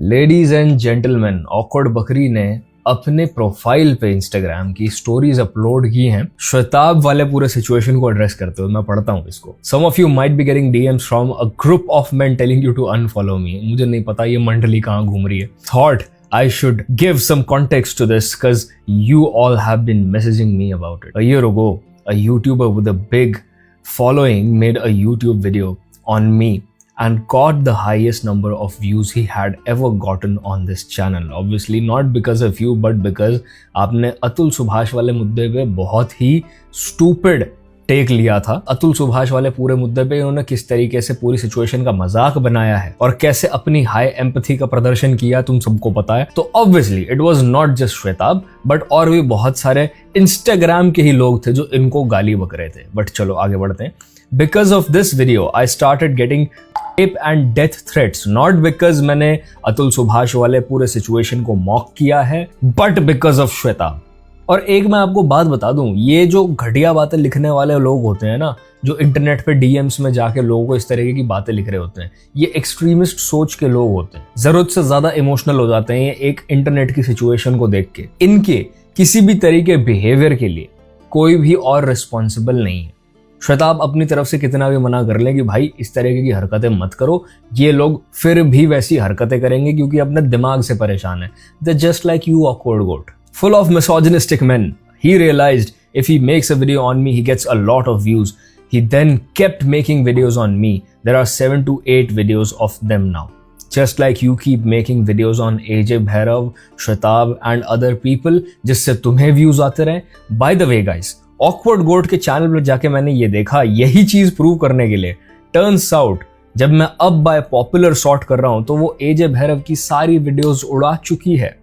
Ladies and gentleman, awkward बकरी ने अपने प्रोफाइल पे इंस्टाग्राम की स्टोरीज अपलोड की हैं श्वेताब वाले पूरे सिचुएशन को एड्रेस करते हुए। मैं पढ़ता हूँ इसको। Some of you might be getting DMs from a group of men telling you to unfollow me. मुझे नहीं पता ये मंडली कहाँ घूम रही है। Thought I should give some context to this because you all have been messaging me about it. A year ago, a YouTuber with a big following made a YouTube video on me and got the highest number of views he had ever gotten on this channel. Obviously not because of you, but because आपने अतुल सुभाष वाले मुद्दे पे बहुत ही stupid take लिया था। अतुल सुभाष वाले पूरे मुद्दे पे इन्होंने किस तरीके से पूरी सिचुएशन का मजाक बनाया है और कैसे अपनी हाई एम्पैथी का प्रदर्शन किया तुम सबको पता है। तो obviously it was not just Shwetab, but और भी बहुत सारे इंस्टाग्राम के ही लोग थे जो इनको गाली बक रहे थे। बट चलो आगे बढ़ते हैं। Because of this video I started getting rape and death threats, not because मैंने अतुल सुभाष वाले पूरे सिचुएशन को मॉक किया है, बट बिकॉज ऑफ श्वेताब। और एक मैं आपको बात बता दूं, ये जो घटिया बातें लिखने वाले लोग होते हैं ना, जो इंटरनेट पे डीएम्स में जाके लोगों को इस तरीके की बातें लिख रहे होते हैं, ये एक्सट्रीमिस्ट सोच के लोग होते हैं। जरूरत से ज्यादा इमोशनल हो जाते हैं ये एक इंटरनेट की सिचुएशन को देख के। इनके किसी भी तरीके बिहेवियर के लिए कोई भी और रिस्पॉन्सिबल नहीं है। श्वेताब अपनी तरफ से कितना भी मना कर ले कि भाई इस तरीके की हरकतें मत करो, ये लोग फिर भी वैसी हरकतें करेंगे क्योंकि अपने दिमाग से परेशान है। They just like you awkward goat, full of misogynistic men. He realized if he makes a video on me, he gets a lot of views. He then kept making videos on me. There are 7 to 8 videos of them now. Just like you keep making videos on AJ Bhairav, Shwetab and other people, जिससे तुम्हें views आते रहे. By the way guys, Awkward Goat के channel पर जाके मैंने ये देखा, यही चीज प्रूव करने के लिए turns out जब मैं अब बाय पॉपुलर सॉर्ट कर रहा हूं तो वो AJ Bhairav की सारी वीडियोस उड़ा चुकी है।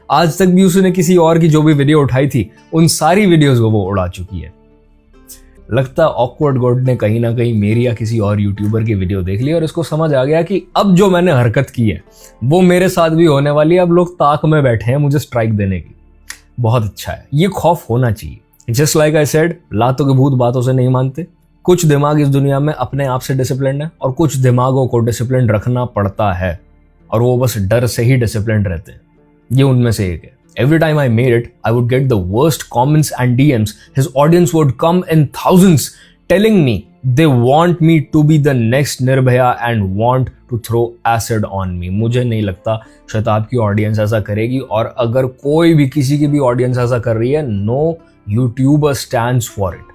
आज तक भी उसने किसी और की जो भी वीडियो उठाई थी उन सारी वीडियोस को वो उड़ा चुकी है। लगता है ऑकवर्ड गॉड ने कहीं ना कहीं मेरी या किसी और यूट्यूबर की वीडियो देख ली और इसको समझ आ गया कि अब जो मैंने हरकत की है वो मेरे साथ भी होने वाली है। अब लोग ताक में बैठे हैं मुझे स्ट्राइक देने की। बहुत अच्छा है, ये खौफ होना चाहिए। जस्ट लाइक आई सेड, लातों के भूत बातों से नहीं मानते। कुछ दिमाग इस दुनिया में अपने आप से डिसिप्लिन है और कुछ दिमागों को डिसिप्लिन रखना पड़ता है और वो बस डर से ही डिसिप्लिन रहते हैं। ये उनमें से एक है। Every time I made it, I would get the worst comments and DMs. His audience would come in thousands telling me they want me to be the next Nirbhaya and want to throw acid on me. मुझे नहीं लगता श्वेताब की audience ऐसा करेगी, और अगर कोई भी किसी की भी ऑडियंस ऐसा कर रही है, no YouTuber stands for it.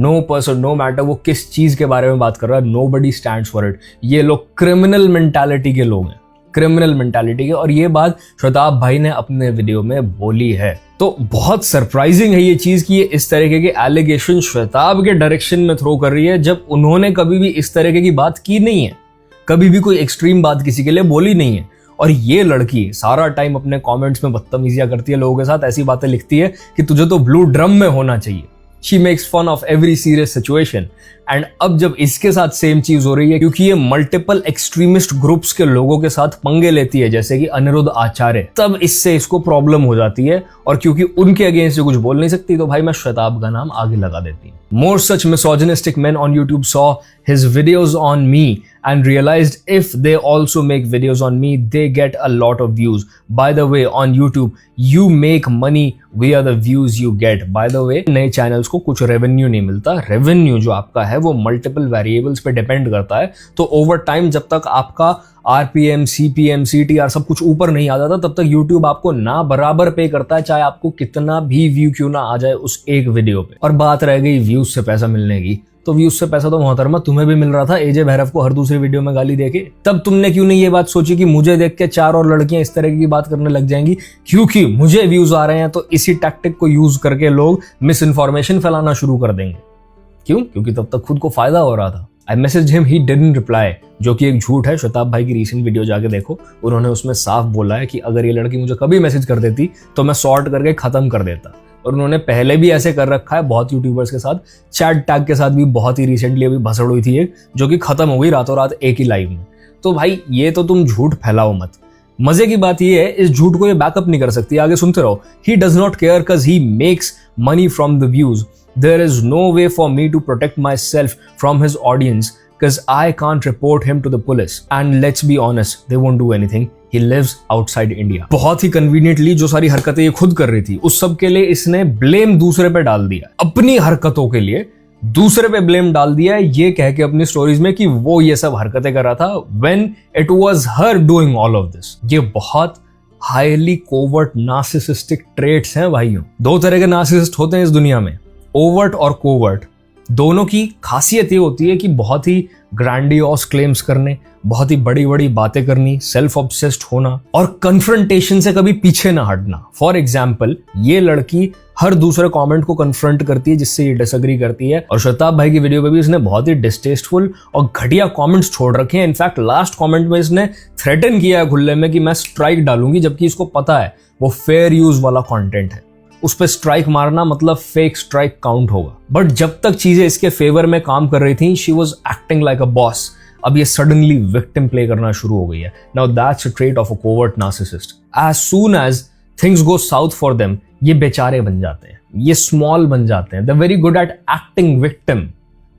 No person, no matter वो किस चीज के बारे में बात कर रहा है, nobody stands for it. ये लोग क्रिमिनल मेंटालिटी के लोग हैं, क्रिमिनल मेंटालिटी के। और ये बात श्वेताब भाई ने अपने वीडियो में बोली है। तो बहुत सरप्राइजिंग है ये चीज कि ये इस तरीके के एलिगेशन श्वेताब के डायरेक्शन में थ्रो कर रही है, जब उन्होंने कभी भी इस तरीके की बात की नहीं है, कभी भी कोई एक्सट्रीम बात किसी के लिए बोली नहीं है। और ये लड़की सारा टाइम अपने कमेंट्स में बदतमीजियां करती है लोगों के साथ, ऐसी बातें लिखती है कि तुझे तो ब्लू ड्रम में होना चाहिए। She makes fun of every serious situation. And अब जब इसके साथ सेम चीज हो रही है, क्योंकि ये मल्टीपल एक्सट्रीमिस्ट ग्रुप्स के लोगों के साथ पंगे लेती है जैसे कि अनिरुद्ध आचार्य, तब इससे इसको प्रॉब्लम हो जाती है। और क्योंकि उनके अगेंस्ट कुछ बोल नहीं सकती तो भाई मैं श्वेताब का नाम आगे लगा देती हूँ। More such misogynistic men on YouTube saw his videos on me and realized if they also make videos on me, they get a lot of views. By the way, on YouTube, you make money via the views you get. By the way, नए channels को कुछ revenue नहीं मिलता। Revenue जो आपका है वो multiple variables पे डिपेंड करता है। तो ओवर टाइम जब तक आपका आरपीएम, सीपीएम, सीटीआर सब कुछ ऊपर नहीं आ जाता, तब तक यूट्यूब आपको ना बराबर पे करता है, चाहे आपको कितना भी व्यू क्यों ना आ जाए उस एक वीडियो पे। और बात रह गई व्यूज से पैसा मिलने की, तो व्यूज से पैसा तो मोहतरमा तुम्हें भी मिल रहा था एजे भैरव को हर दूसरी वीडियो में गाली देके। तब तुमने क्यों नहीं ये बात सोची कि मुझे देख के 4 और लड़कियां इस तरह की बात करने लग जाएंगी क्योंकि मुझे व्यूज आ रहे हैं, तो इसी टैक्टिक को यूज करके लोग मिस इन्फॉर्मेशन फैलाना शुरू कर देंगे। क्यों? क्योंकि तब तक खुद को फायदा हो रहा था। I message him, he didn't reply, जो कि एक झूठ है। श्वेताब भाई की रीसेंट वीडियो जाके देखो, उन्होंने उसमें साफ बोला है कि अगर ये लड़की मुझे कभी मैसेज कर देती तो मैं सॉर्ट करके खत्म कर देता। और उन्होंने पहले भी ऐसे कर रखा है बहुत यूट्यूबर्स के साथ। चैट टैग के साथ भी बहुत ही रिसेंटली अभी भसड़ हुई थी एक, जो कि खत्म हो गई रातों रात एक ही लाइव में। तो भाई ये तो तुम झूठ फैलाओ मत। मजे की बात ये है, इस झूठ को ये बैकअप नहीं कर सकती। आगे सुनते रहो। He does not care cause he makes money from the views. There is no way for me to protect myself from his audience because I can't report him to the police. And let's be honest, they won't do anything. He lives outside India. बहुत ही conveniently जो सारी हरकतें ये खुद कर रही थी उस सब के लिए इसने ब्लेम दूसरे पे डाल दिया, अपनी हरकतों के लिए दूसरे पे ब्लेम डाल दिया है, ये कह के अपनी स्टोरीज में कि वो ये सब हरकतें कर रहा था when it was her doing all of this. ये बहुत हाईली कोवर्ट नार्सिसिस्टिक ट्रेट्स हैं भाइयों। दो तरह के नार्सिसिस्ट होते हैं इस दुनिया में, ओवर्ट और कोवर्ट। दोनों की खासियत ये होती है कि बहुत ही ग्रैंडियोस क्लेम्स करने, बहुत ही बड़ी बड़ी बातें करनी, सेल्फ ऑब्सेस्ड होना और कन्फ्रंटेशन से कभी पीछे ना हटना। फॉर एग्जाम्पल, ये लड़की हर दूसरे कमेंट को कन्फ्रंट करती है जिससे ये डिसएग्री करती है, और शताब भाई की वीडियो पे भी इसने बहुत ही डिस्टेस्टफुल और घटिया कमेंट्स छोड़ रखे हैं। इनफैक्ट लास्ट कमेंट में इसने थ्रेटन किया है खुले में कि मैं स्ट्राइक डालूंगी, जबकि इसको पता है वो फेयर यूज वाला कंटेंट है, उस पर स्ट्राइक मारना मतलब फेक स्ट्राइक काउंट होगा। बट जब तक चीजें इसके फेवर में काम कर रही थी, she was acting like a boss. अब ये सडनली विक्टिम प्ले करना शुरू हो गई है। Now that's a trait of a covert narcissist. As soon as things go south for them, ये बेचारे बन जाते हैं, ये स्मॉल बन जाते हैं, they very good at acting victim.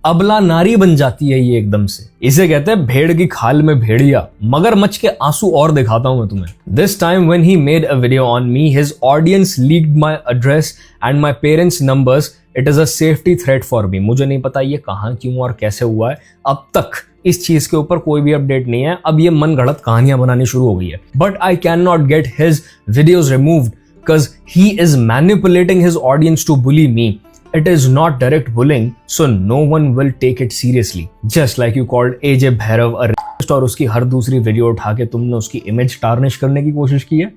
अबला नारी बन जाती है ये एकदम से। इसे कहते हैं भेड़ की खाल में भेड़िया, मगरमच्छ के आंसू। और दिखाता हूं मैं तुम्हें। This time when he made a video on me, his audience leaked my address and my parents numbers. It is a safety threat for me. मुझे नहीं पता ये कहां, क्यों और कैसे हुआ है। अब तक इस चीज के ऊपर कोई भी अपडेट नहीं है। अब ये मन गढ़ंत कहानियां बनानी शुरू हो गई है। But I can not get his videos removed because he is manipulating his audience to bully me. It is not direct bullying, so no one will take it seriously. Just like you called AJ Bhairav a racist और उसकी हर दूसरी video उठा के तुमने उसकी image tarnish करने की कोशिश की है।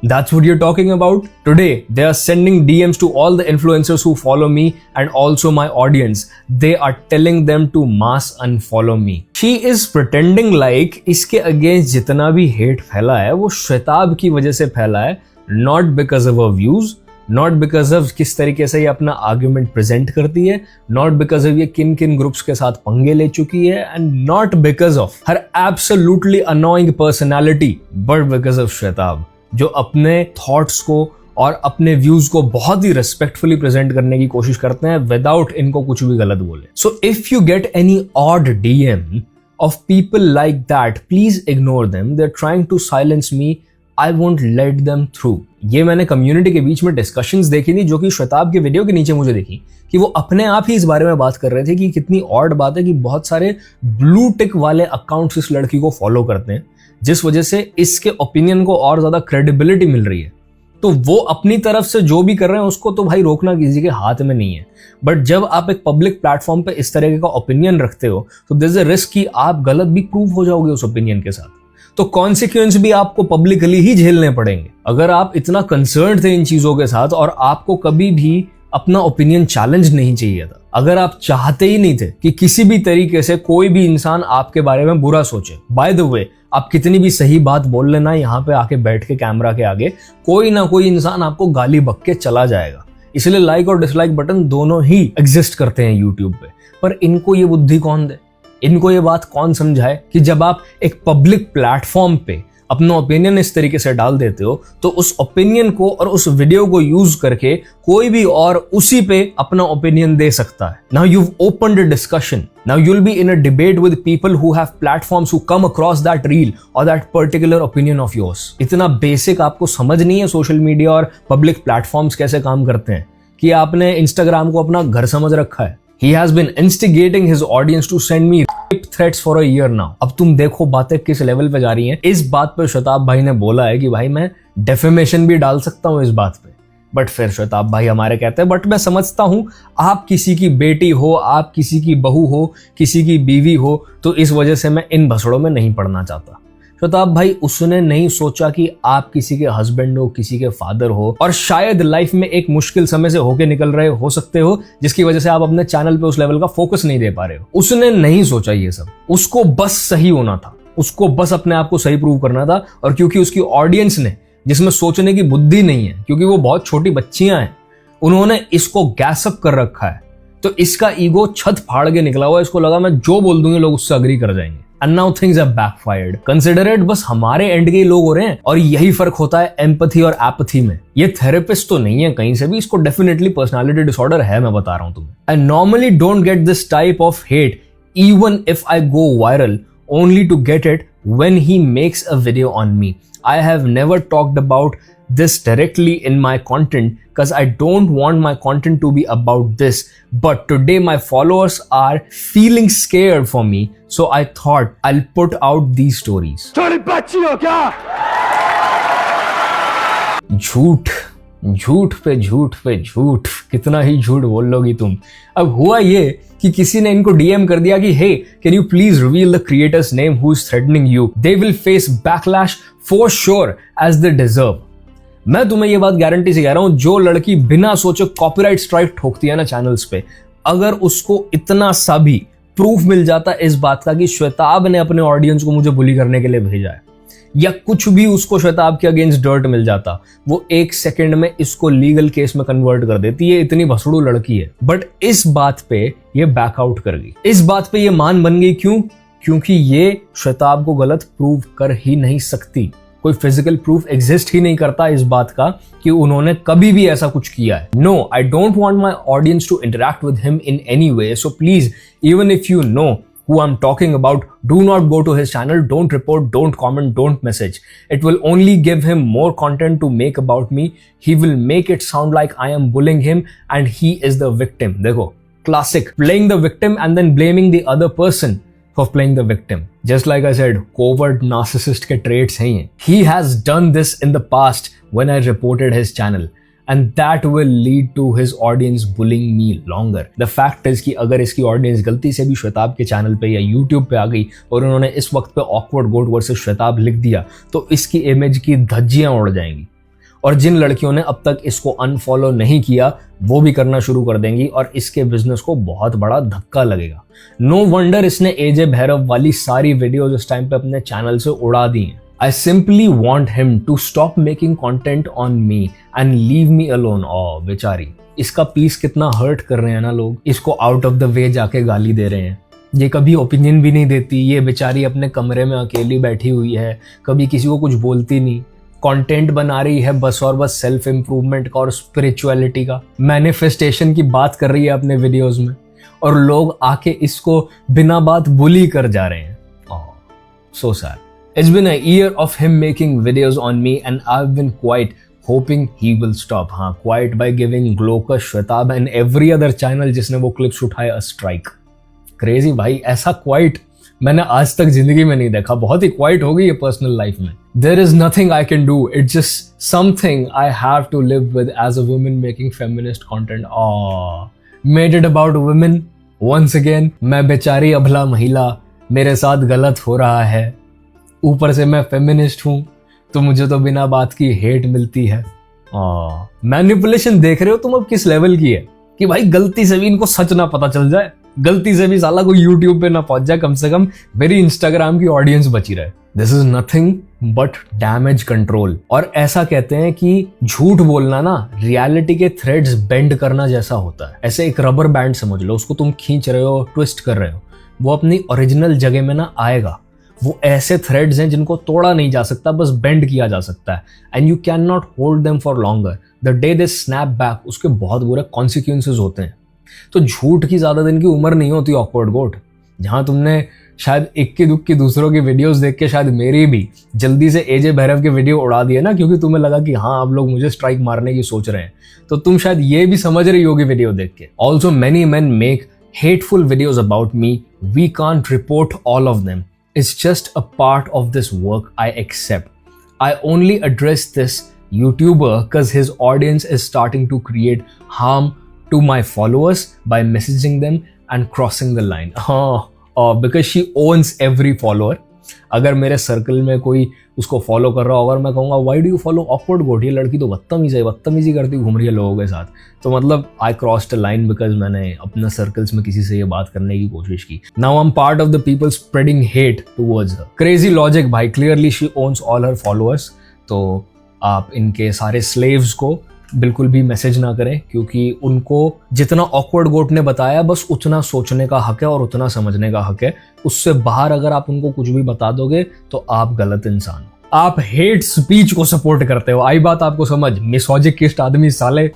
That's what you're talking about? Today, they are sending DMs to all the influencers who follow me and also my audience. They are telling them to mass unfollow me. She is pretending like इसके against जितना भी hate फैला है वो श्वेताब की वजह से फैला है, not because of her views, not because of किस तरीके से ये अपना आर्ग्यूमेंट प्रेजेंट करती है, not because of ये किन किन ग्रुप्स के साथ पंगे ले चुकी है, and not because of her absolutely annoying personality, but because of Shwetab, जो अपने थॉट्स को और अपने व्यूज को बहुत ही रिस्पेक्टफुली प्रेजेंट करने की कोशिश करते हैं विदाउट इनको कुछ भी गलत बोले। So if you get any odd DM of people like that, please ignore them. They are trying to silence me, I won't let them through। ये मैंने कम्युनिटी के बीच में डिस्कशंस देखी थी जो कि श्वेताब के वीडियो के नीचे मुझे दिखी, कि वो अपने आप ही इस बारे में बात कर रहे थे कि कितनी ऑड बात है कि बहुत सारे ब्लू टिक वाले अकाउंट्स इस लड़की को फॉलो करते हैं, जिस वजह से इसके ओपिनियन को और ज्यादा क्रेडिबिलिटी मिल रही है। तो वो अपनी तरफ से जो भी कर रहे हैं उसको तो भाई रोकना किसी के हाथ में नहीं है। बट जब आप एक पब्लिक प्लेटफॉर्म पे इस तरह का ओपिनियन रखते हो तो देयर इज अ रिस्क कि आप गलत भी प्रूव हो जाओगे उस ओपिनियन के साथ, तो कॉन्सिक्वेंस भी आपको पब्लिकली ही झेलने पड़ेंगे। अगर आप इतना कंसर्न थे इन चीजों के साथ और आपको कभी भी अपना ओपिनियन चैलेंज नहीं चाहिए था, अगर आप चाहते ही नहीं थे कि किसी भी तरीके से कोई भी इंसान आपके बारे में बुरा सोचे, बाय द वे आप कितनी भी सही बात बोल लेना, यहाँ पे आके बैठ के कैमरा के आगे कोई ना कोई इंसान आपको गाली बक के चला जाएगा। इसलिए लाइक और डिसलाइक बटन दोनों ही एग्जिस्ट करते हैं यूट्यूब पे। पर इनको ये बुद्धि कौन दे, इनको ये बात कौन समझाए कि जब आप एक पब्लिक प्लेटफॉर्म पे अपना ओपिनियन इस तरीके से डाल देते हो तो उस ओपिनियन को और उस वीडियो को यूज करके कोई भी और उसी पे अपना ओपिनियन दे सकता है। Now you've opened a discussion. Now you'll be in a debate with people who have platforms who come across that reel or that particular opinion of yours. इतना बेसिक आपको समझ नहीं है सोशल मीडिया और public platforms कैसे काम करते हैं कि आपने इंस्टाग्राम को अपना घर समझ रखा है। He has been instigating his audience to send me rape threats for a year now. अब तुम देखो बातें किस लेवल पे जा रही हैं। इस बात पे श्वेताब भाई ने बोला है कि भाई मैं डेफेमेशन भी डाल सकता हूँ इस बात पे, बट फिर श्वेताब भाई हमारे कहते हैं बट मैं समझता हूँ आप किसी की बेटी हो, आप किसी की बहू हो, किसी की बीवी हो, तो इस वजह से मैं इन भसड़ों में नहीं पड़ना चाहता। श्वेताब भाई उसने नहीं सोचा कि आप किसी के हस्बैंड हो, किसी के फादर हो और शायद लाइफ में एक मुश्किल समय से होके निकल रहे हो सकते हो, जिसकी वजह से आप अपने चैनल पे उस लेवल का फोकस नहीं दे पा रहे हो। उसने नहीं सोचा ये सब, उसको बस सही होना था, उसको बस अपने आप को सही प्रूव करना था। और क्योंकि उसकी ऑडियंस ने, जिसमें सोचने की बुद्धि नहीं है, क्योंकि वो बहुत छोटी बच्चियां हैं, उन्होंने इसको गैसअप कर रखा है, तो इसका ईगो छत फाड़ के निकला हुआ। इसको लगा मैं जो बोल दूंगी लोग उससे अग्री कर जाएंगे। And now things have backfired. Consider it, बस हमारे एंड के लोग हो रहे हैं। और यही फर्क होता है एम्पैथी और एपैथी में। ये थेरेपिस्ट तो नहीं है कहीं से भी, इसको डेफिनेटली पर्सनालिटी डिसऑर्डर है, मैं बता रहा हूं तुम्हें। I normally don't get this type of hate even if I go viral, only to get it when he makes a video on me. I have never talked about this directly in my content because I don't want my content to be about this. But today my followers are feeling scared for me, so I thought I'll put out these stories. थोड़ी बच्ची हो क्या? झूठ, झूठ पे झूठ पे झूठ, कितना ही झूठ बोल लोगी तुम। अब हुआ ये कि किसी ने इनको डीएम कर दिया कि hey can you please reveal the creator's name who is threatening you, they will face backlash for sure as they deserve. मैं तुम्हें ये बात गारंटी से कह रहा हूं, जो लड़की बिना सोचे कॉपीराइट स्ट्राइक ठोकती है ना चैनल्स पे, अगर उसको इतना सा भी प्रूफ मिल जाता है इस बात का कि श्वेताब ने अपने ऑडियंस को मुझे बुली करने के लिए भेजा है, या कुछ भी उसको श्वेताब के अगेंस्ट डर्ट मिल जाता, वो 1 सेकंड में इसको लीगल केस में कन्वर्ट कर देती है। इतनी भसड़ू लड़की है। बट इस बात पे ये बैकआउट कर गई, इस बात पे ये मान बन गई। क्यों? क्योंकि ये श्वेताब को गलत प्रूव कर ही नहीं सकती। कोई फिजिकल प्रूफ एग्जिस्ट ही नहीं करता इस बात का कि उन्होंने कभी भी ऐसा कुछ किया है। No, I don't want my audience to interact with him in any way, so please, even if you know who I'm talking about, do not go to his channel, don't report, don't comment, don't message. It will only give him more content to make about me. He will make it sound like I am bullying him and he is the victim. देखो, classic, playing the victim and then blaming the other person for playing the victim. Just like I said, covert narcissist के traits हैं ये. He has done this in the past when I reported his channel. And that will lead to his audience bullying me longer. The fact is कि अगर इसकी audience गलती से भी श्वेताब के चैनल पे या यूट्यूब पे आ गई और उन्होंने इस वक्त पे ऑकवर्ड गोट वर्सेस श्वेताब लिख दिया, तो इसकी इमेज की धज्जियां उड़ जाएंगी। और जिन लड़कियों ने अब तक इसको अनफॉलो नहीं किया, वो भी करना शुरू कर देंगी और इसके बिजनेस को बहुत बड़ा धक्का लगेगा। नो वंडर इसने एजे भैरव वाली सारी वीडियोज इस टाइम पे अपने चैनल से उड़ा दी हैं। I simply want him to stop making content on me and leave me alone. Oh, बेचारी, इसका पीस कितना हर्ट कर रहे हैं ना लोग, इसको आउट ऑफ द वे जाके गाली दे रहे हैं। ये कभी ओपिनियन भी नहीं देती, ये बेचारी अपने कमरे में अकेली बैठी हुई है, कभी किसी को कुछ बोलती नहीं, कंटेंट बना रही है बस और बस सेल्फ इम्प्रूवमेंट का और स्पिरिचुअलिटी का, मैनिफेस्टेशन की बात कर रही है अपने वीडियोज में, और लोग आके इसको बिना बात बुली कर जा रहे हैं। So sad. It's been a year of him making videos on me and I've been quite hoping he will stop. हाँ, quite by giving Gloka, Shwetab and every other channel जिसने वो clips उठाए a strike. Crazy भाई, ऐसा quite मैंने आज तक जिंदगी में नहीं देखा। बहुत ही quite हो गई है पर्सनल लाइफ में। There is nothing I can do. It's just something I have to live with as a woman making feminist content. Made it about women once again. मैं बेचारी अबला महिला, मेरे साथ गलत हो रहा है, ऊपर से मैं फेमिनिस्ट हूं, तो मुझे तो बिना बात की हेट मिलती है। मैनिपुलेशन देख रहे हो तुम अब किस लेवल की है कि भाई गलती से भी इनको सच ना पता चल जाए, गलती से भी साला कोई यूट्यूब पे ना पहुंच जाए, कम से कम मेरी इंस्टाग्राम की ऑडियंस बची रहे। This is nothing but damage control. और ऐसा कहते हैं कि झूठ बोलना ना रियलिटी के थ्रेड्स बेंड करना जैसा होता है। ऐसे एक रबर बैंड समझ लो, उसको तुम खींच रहे हो, ट्विस्ट कर रहे हो, वो अपनी ओरिजिनल जगह में ना आएगा। वो ऐसे थ्रेड्स हैं जिनको तोड़ा नहीं जा सकता, बस बेंड किया जा सकता है। And you can not hold them for longer. The day they snap back, उसके बहुत बुरे कॉन्सिक्वेंसेज होते हैं। तो झूठ की ज्यादा दिन की उम्र नहीं होती ऑकवर्ड गोट। जहां तुमने शायद इक्की दुक्की दूसरों की वीडियोस देख के शायद मेरी भी जल्दी से एजे भैरव के वीडियो उड़ा दिए ना, क्योंकि तुम्हें लगा कि हाँ अब लोग मुझे स्ट्राइक मारने की सोच रहे हैं, तो तुम शायद ये भी समझ रही होगी वीडियो देख के। Also many main make hateful videos about me. We can't report all of them. It's just a part of this work I accept. I only address this YouTuber because his audience is starting to create harm to my followers by messaging them and crossing the line. Because she owns every follower. अगर मेरे circle में कोई उसको follow कर रहा होगा और मैं कहूँगा why do you follow awkward goat, ये लड़की तो बदतमीजी करती घूम रही है लोगों के साथ, तो मतलब आई क्रॉस्ड अ लाइन बिकॉज मैंने अपने सर्कल्स में किसी से ये बात करने की कोशिश की। Now I am part of the people spreading hate towards her. Crazy logic भाई, clearly she owns all her followers. तो आप इनके सारे स्लेव्स को बिल्कुल भी मैसेज ना करें, क्योंकि उनको जितना ऑकवर्ड गोट ने बताया बस उतना सोचने का हक है और उतना समझने का हक है। उससे बाहर अगर आप उनको कुछ भी बता दोगे तो आप गलत इंसान हो। आप हेट स्पीच को सपोर्ट करते हो, आई बात आपको समझ। मिसोजिनिस्ट आदमी साले।